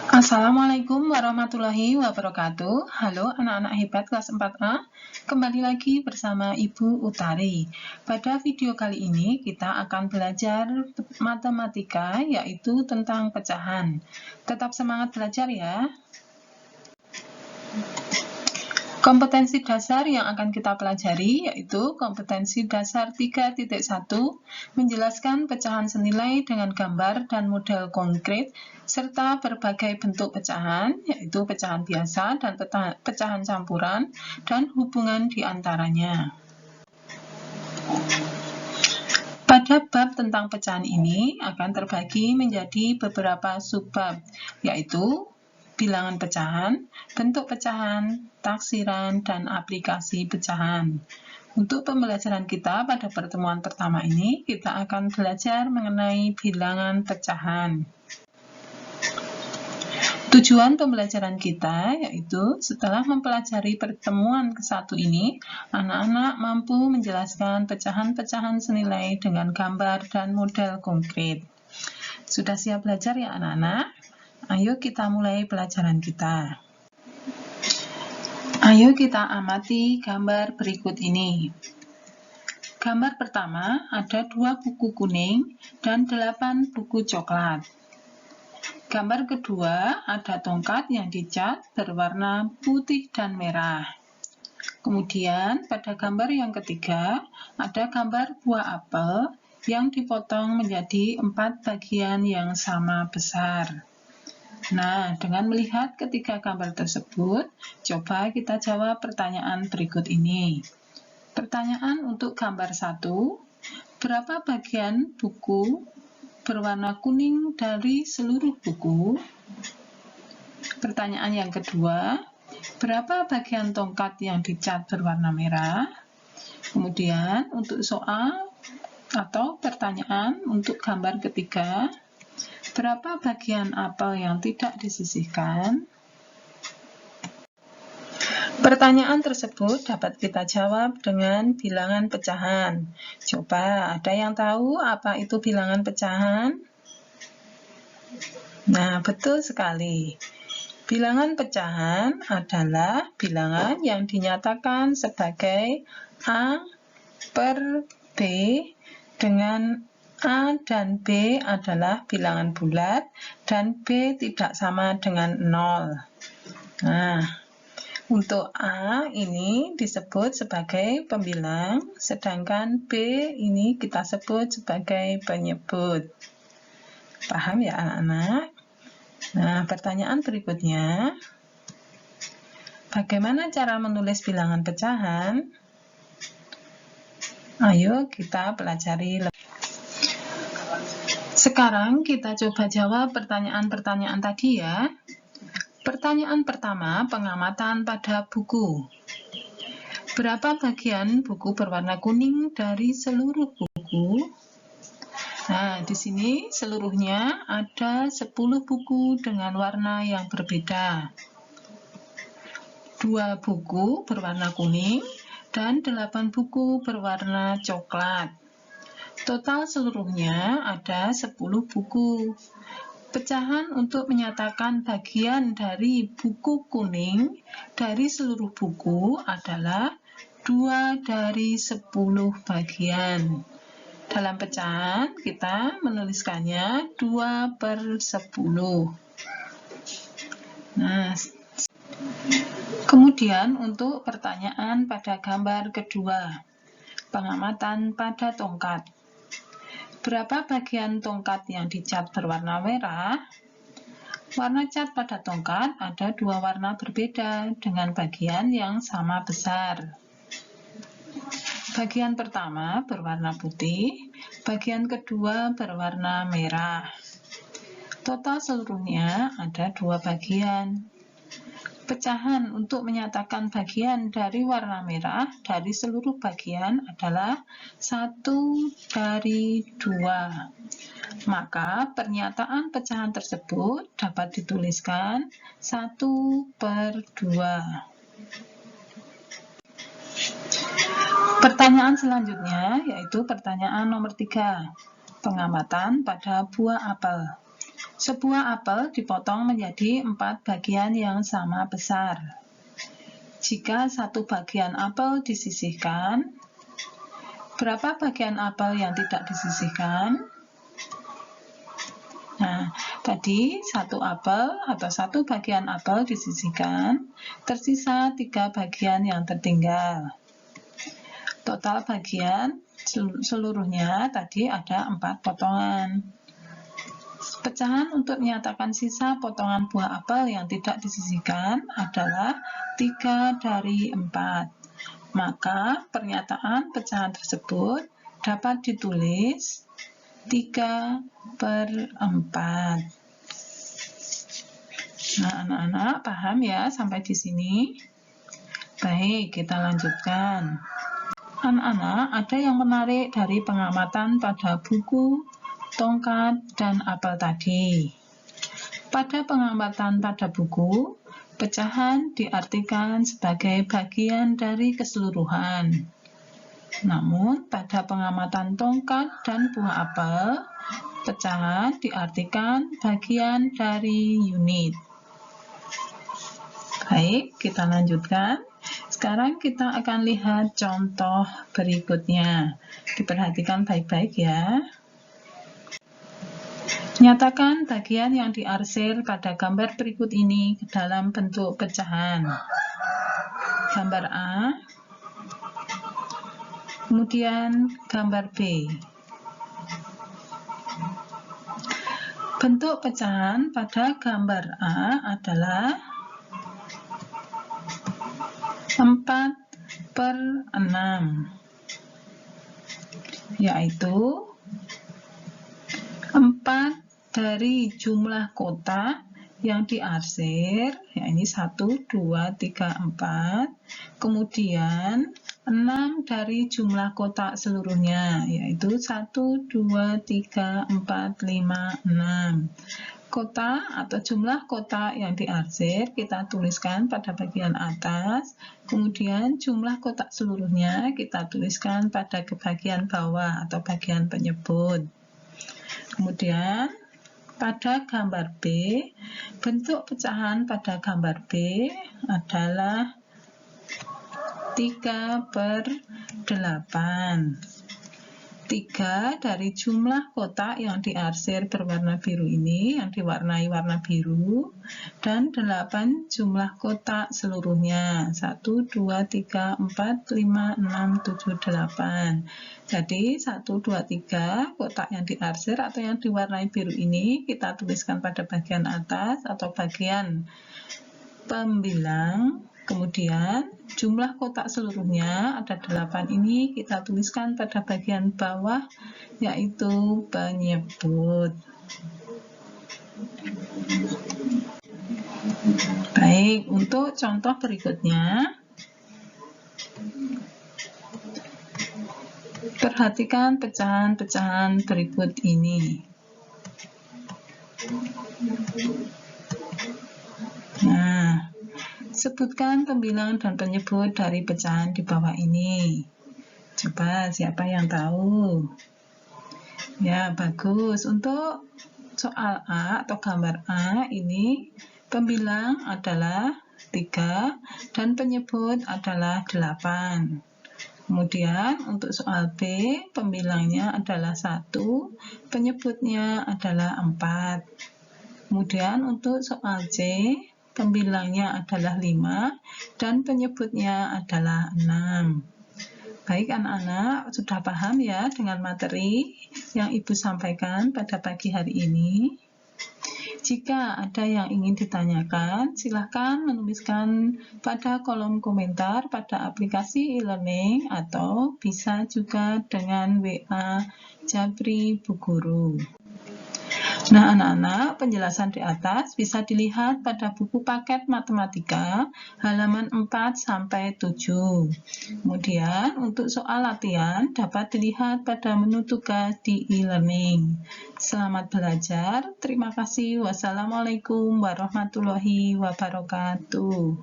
Assalamualaikum warahmatullahi wabarakatuh. Halo anak-anak hebat kelas 4A. Kembali lagi bersama Ibu Utari. Pada video kali ini kita akan belajar matematika, yaitu tentang pecahan. Tetap semangat belajar ya. Kompetensi dasar yang akan kita pelajari yaitu kompetensi dasar 3.1, menjelaskan pecahan senilai dengan gambar dan model konkret, serta berbagai bentuk pecahan, yaitu pecahan biasa dan pecahan campuran, dan hubungan di antaranya. Pada bab tentang pecahan ini akan terbagi menjadi beberapa subbab, yaitu bilangan pecahan, bentuk pecahan, taksiran, dan aplikasi pecahan. Untuk pembelajaran kita pada pertemuan pertama ini, kita akan belajar mengenai bilangan pecahan. Tujuan pembelajaran kita yaitu setelah mempelajari pertemuan ke-1 ini, anak-anak mampu menjelaskan pecahan-pecahan senilai dengan gambar dan model konkret. Sudah siap belajar ya anak-anak? Ayo kita mulai pelajaran kita. Ayo kita amati gambar berikut ini. Gambar pertama ada 2 buku kuning dan 8 buku coklat. Gambar kedua ada tongkat yang dicat berwarna putih dan merah. Kemudian pada gambar yang ketiga ada gambar buah apel yang dipotong menjadi 4 bagian yang sama besar. Nah, dengan melihat ketiga gambar tersebut, coba kita jawab pertanyaan berikut ini. Pertanyaan untuk gambar 1, berapa bagian buku berwarna kuning dari seluruh buku? Pertanyaan yang kedua, berapa bagian tongkat yang dicat berwarna merah? Kemudian untuk soal atau pertanyaan untuk gambar ketiga, berapa bagian apel yang tidak disisihkan? Pertanyaan tersebut dapat kita jawab dengan bilangan pecahan. Coba, ada yang tahu apa itu bilangan pecahan? Nah, betul sekali. Bilangan pecahan adalah bilangan yang dinyatakan sebagai A per B dengan A dan B adalah bilangan bulat dan B tidak sama dengan 0. Nah, untuk A ini disebut sebagai pembilang, sedangkan B ini kita sebut sebagai penyebut. Paham ya anak-anak? Nah, pertanyaan berikutnya, bagaimana cara menulis bilangan pecahan? Ayo kita pelajari lebih. Sekarang kita coba jawab pertanyaan-pertanyaan tadi ya. Pertanyaan pertama, pengamatan pada buku. Berapa bagian buku berwarna kuning dari seluruh buku? Nah, di sini seluruhnya ada 10 buku dengan warna yang berbeda. 2 buku berwarna kuning dan 8 buku berwarna coklat. Total seluruhnya ada 10 buku. Pecahan untuk menyatakan bagian dari buku kuning dari seluruh buku adalah 2 dari 10 bagian. Dalam pecahan kita menuliskannya 2 per 10. Nah, kemudian untuk pertanyaan pada gambar kedua, pengamatan pada tongkat. Berapa bagian tongkat yang dicat berwarna merah? Warna cat pada tongkat ada 2 warna berbeda dengan bagian yang sama besar. Bagian pertama berwarna putih, bagian kedua berwarna merah. Total seluruhnya ada 2 bagian. Pecahan untuk menyatakan bagian dari warna merah dari seluruh bagian adalah 1 dari 2. Maka pernyataan pecahan tersebut dapat dituliskan 1 per 2. Pertanyaan selanjutnya yaitu pertanyaan nomor 3, pengamatan pada buah apel. Sebuah apel dipotong menjadi 4 bagian yang sama besar. Jika satu bagian apel disisihkan, berapa bagian apel yang tidak disisihkan? Nah, tadi satu apel atau satu bagian apel disisihkan, tersisa 3 bagian yang tertinggal. Total bagian seluruhnya tadi ada 4 potongan. Pecahan untuk menyatakan sisa potongan buah apel yang tidak disisihkan adalah 3 dari 4. Maka pernyataan pecahan tersebut dapat ditulis 3/4. Nah, anak-anak paham ya sampai di sini? Baik, kita lanjutkan. Anak-anak, ada yang menarik dari pengamatan pada buku, tongkat, dan apel tadi. Pada pengamatan pada buku, pecahan diartikan sebagai bagian dari keseluruhan. Namun, pada pengamatan tongkat dan buah apel, pecahan diartikan bagian dari unit. Baik, kita lanjutkan. Sekarang kita akan lihat contoh berikutnya. Diperhatikan baik-baik ya. Nyatakan bagian yang diarsir pada gambar berikut ini ke dalam bentuk pecahan. Gambar A, kemudian gambar B. Bentuk pecahan pada gambar A adalah 4/6, yaitu 4 dari jumlah kotak yang diarsir, ya ini 1, 2, 3, 4, kemudian 6 dari jumlah kotak seluruhnya, yaitu 1, 2, 3, 4, 5, 6. Kotak atau jumlah kotak yang diarsir kita tuliskan pada bagian atas, kemudian jumlah kotak seluruhnya kita tuliskan pada bagian bawah atau bagian penyebut. Kemudian pada gambar B, bentuk pecahan pada gambar B adalah 3/8. 3 dari jumlah kotak yang diarsir berwarna biru ini, yang diwarnai warna biru, dan 8 jumlah kotak seluruhnya. 1, 2, 3, 4, 5, 6, 7, 8. Jadi 1, 2, 3 kotak yang diarsir atau yang diwarnai biru ini kita tuliskan pada bagian atas atau bagian pembilang. Kemudian jumlah kotak seluruhnya ada 8 ini kita tuliskan pada bagian bawah, yaitu penyebut. Baik, untuk contoh berikutnya, perhatikan pecahan-pecahan berikut ini. Nah, sebutkan pembilang dan penyebut dari pecahan di bawah ini. Coba siapa yang tahu? Ya, bagus. Untuk soal A atau gambar A ini, pembilang adalah 3 dan penyebut adalah 8. Kemudian untuk soal B, pembilangnya adalah 1, penyebutnya adalah 4. Kemudian untuk soal C, pembilangnya adalah 5 dan penyebutnya adalah 6. Baik anak-anak, sudah paham ya dengan materi yang Ibu sampaikan pada pagi hari ini? Jika ada yang ingin ditanyakan, silakan menuliskan pada kolom komentar pada aplikasi e-learning atau bisa juga dengan WA Jabri Bu Guru. Nah, anak-anak, penjelasan di atas bisa dilihat pada buku paket matematika halaman 4-7. Kemudian, untuk soal latihan dapat dilihat pada menu tugas di e-learning. Selamat belajar. Terima kasih. Wassalamualaikum warahmatullahi wabarakatuh.